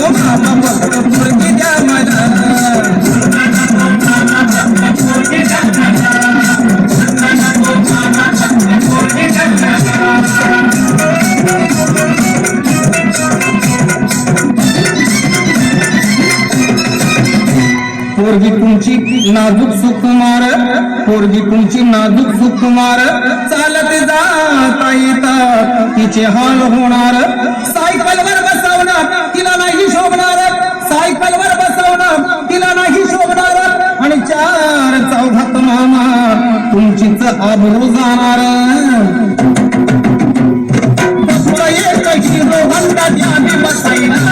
नको मामा फक्त पोरगी द्या मला पोरगी तुमची नाजूक सुकुमार पोरगी तुमची नाजूक सुकुमार चालत जाता येतात तिचे हाल होणार सायकलवर बसवणार तिला नाही शोभणार सायकलवर बसवणार तिला नाही शोभणार आणि चार चौघात मामा तुमचीच आबरू जाणार एक हिरो हंडा द्यावी बसायला